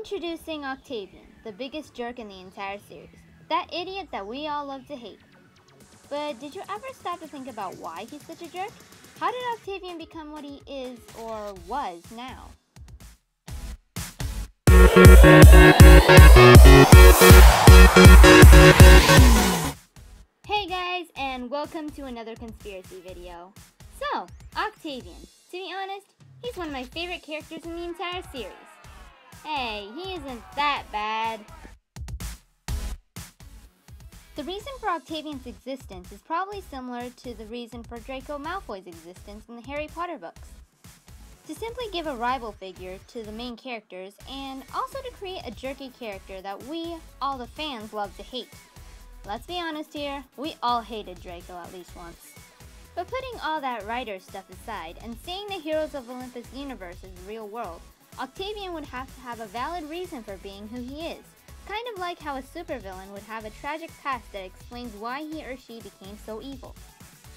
Introducing Octavian, the biggest jerk in the entire series. That idiot that we all love to hate. But did you ever stop to think about why he's such a jerk? How did Octavian become what he is or was now? Hey guys, and welcome to another conspiracy video. So, Octavian, to be honest, he's one of my favorite characters in the entire series. Hey, he isn't that bad. The reason for Octavian's existence is probably similar to the reason for Draco Malfoy's existence in the Harry Potter books. To simply give a rival figure to the main characters, and also to create a jerky character that we, all the fans, love to hate. Let's be honest here, we all hated Draco at least once. But putting all that writer stuff aside, and seeing the Heroes of Olympus universe as the real world, Octavian would have to have a valid reason for being who he is. Kind of like how a supervillain would have a tragic past that explains why he or she became so evil.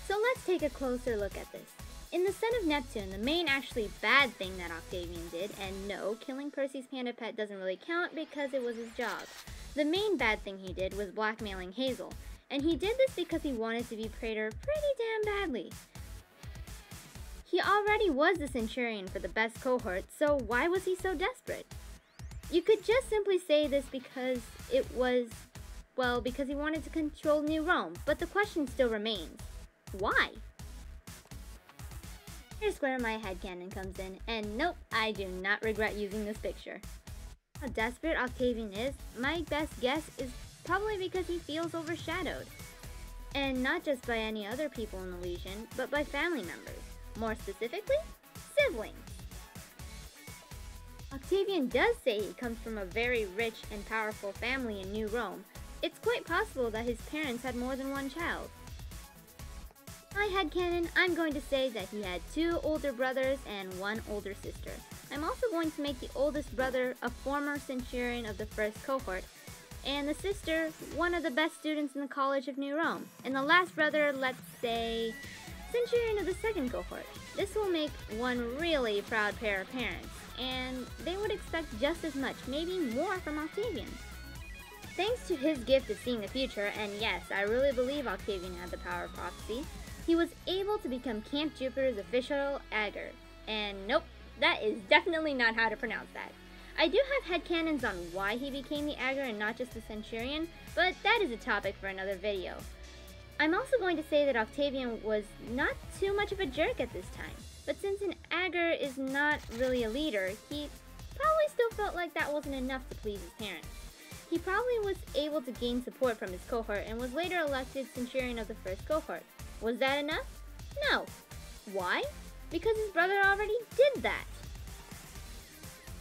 So let's take a closer look at this. In the Son of Neptune, the main actually bad thing that Octavian did, and no, killing Percy's panda pet doesn't really count because it was his job. The main bad thing he did was blackmailing Hazel, and he did this because he wanted to be Praetor pretty damn badly. He already was the Centurion for the best cohort, so why was he so desperate? You could just simply say this because it was, well, because he wanted to control New Rome, but the question still remains. Why? Here's where my headcanon comes in, and nope, I do not regret using this picture. How desperate Octavian is, my best guess is probably because he feels overshadowed. And not just by any other people in the Legion, but by family members. More specifically, siblings. Octavian does say he comes from a very rich and powerful family in New Rome. It's quite possible that his parents had more than one child. My headcanon, I'm going to say that he had 2 older brothers and 1 older sister. I'm also going to make the oldest brother a former Centurion of the first cohort, and the sister one of the best students in the College of New Rome, and the last brother, let's say, Centurion of the second cohort. This will make one really proud pair of parents, and they would expect just as much, maybe more from Octavian. Thanks to his gift of seeing the future, and yes, I really believe Octavian had the power of prophecy, he was able to become Camp Jupiter's official Ager. And nope, that is definitely not how to pronounce that. I do have headcanons on why he became the Ager and not just the Centurion, but that is a topic for another video. I'm also going to say that Octavian was not too much of a jerk at this time, but since an Ager is not really a leader, he probably still felt like that wasn't enough to please his parents. He probably was able to gain support from his cohort and was later elected Centurion of the first cohort. Was that enough? No. Why? Because his brother already did that.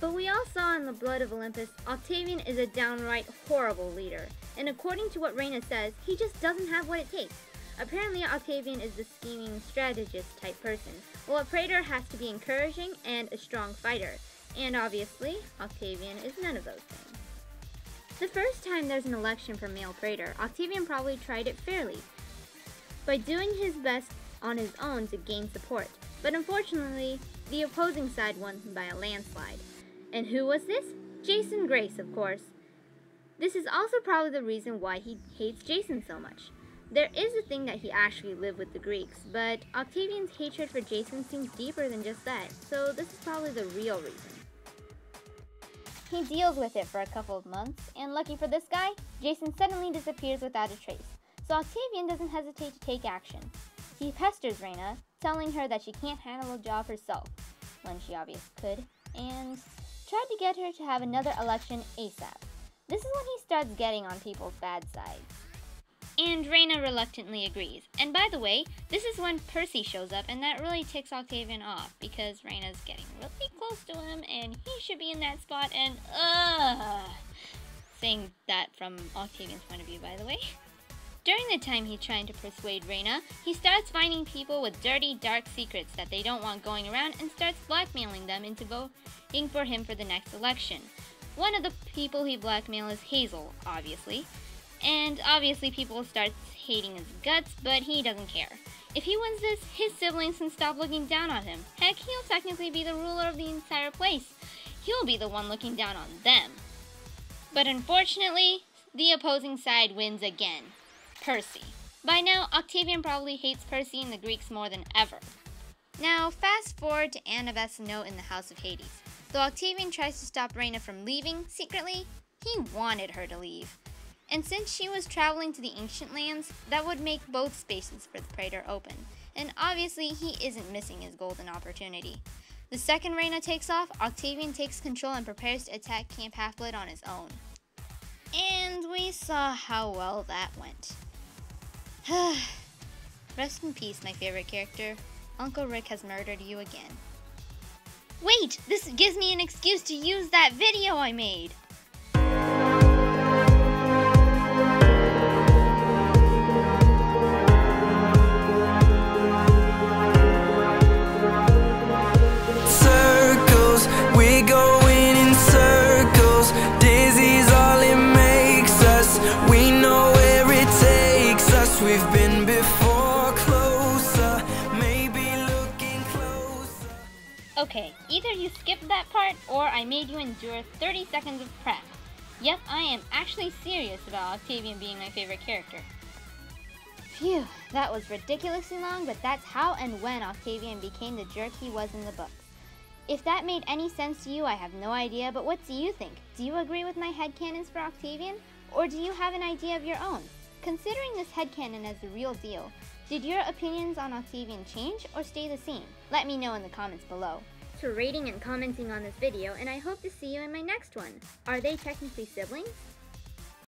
But we all saw in the Blood of Olympus, Octavian is a downright horrible leader. And according to what Reina says, he just doesn't have what it takes. Apparently Octavian is the scheming strategist type person, while a Praetor has to be encouraging and a strong fighter. And obviously, Octavian is none of those things. The first time there's an election for male Praetor, Octavian probably tried it fairly, by doing his best on his own to gain support. But unfortunately, the opposing side won by a landslide. And who was this? Jason Grace, of course. This is also probably the reason why he hates Jason so much. There is a thing that he actually lived with the Greeks, but Octavian's hatred for Jason seems deeper than just that, so this is probably the real reason. He deals with it for a couple of months, and lucky for this guy, Jason suddenly disappears without a trace, so Octavian doesn't hesitate to take action. He pesters Reina, telling her that she can't handle the job herself, when she obviously could, and tried to get her to have another election ASAP. This is when he starts getting on people's bad side. And Reina reluctantly agrees. And by the way, this is when Percy shows up, and that really ticks Octavian off, because Reina's getting really close to him, and he should be in that spot, and saying that from Octavian's point of view, by the way. During the time he's trying to persuade Reina, he starts finding people with dirty, dark secrets that they don't want going around and starts blackmailing them into voting for him for the next election. One of the people he blackmails is Hazel, obviously. And obviously people start hating his guts, but he doesn't care. If he wins this, his siblings can stop looking down on him. Heck, he'll technically be the ruler of the entire place. he'll be the one looking down on them. But unfortunately, the opposing side wins again. Percy. By now, Octavian probably hates Percy and the Greeks more than ever. Now, fast forward to Annabeth's note in the House of Hades. Though Octavian tries to stop Reyna from leaving secretly, he wanted her to leave. And since she was traveling to the ancient lands, that would make both spaces for the Praetor open. And obviously, he isn't missing his golden opportunity. The second Reyna takes off, Octavian takes control and prepares to attack Camp Half-Blood on his own. And we saw how well that went. Rest in peace, my favorite character. Uncle Rick has murdered you again. Wait! This gives me an excuse to use that video I made! Circles, we're going in circles. Dizzy's all it makes us. We know where it takes us. We've been before, closer, maybe looking closer. Okay, either you skipped that part, or I made you endure 30 seconds of prep. Yep, I am actually serious about Octavian being my favorite character. Phew, that was ridiculously long, but that's how and when Octavian became the jerk he was in the books. If that made any sense to you, I have no idea, but what do you think? Do you agree with my headcanons for Octavian? Or do you have an idea of your own? Considering this headcanon as the real deal, did your opinions on Octavian change or stay the same? Let me know in the comments below. For rating and commenting on this video, and I hope to see you in my next one. Are they technically siblings?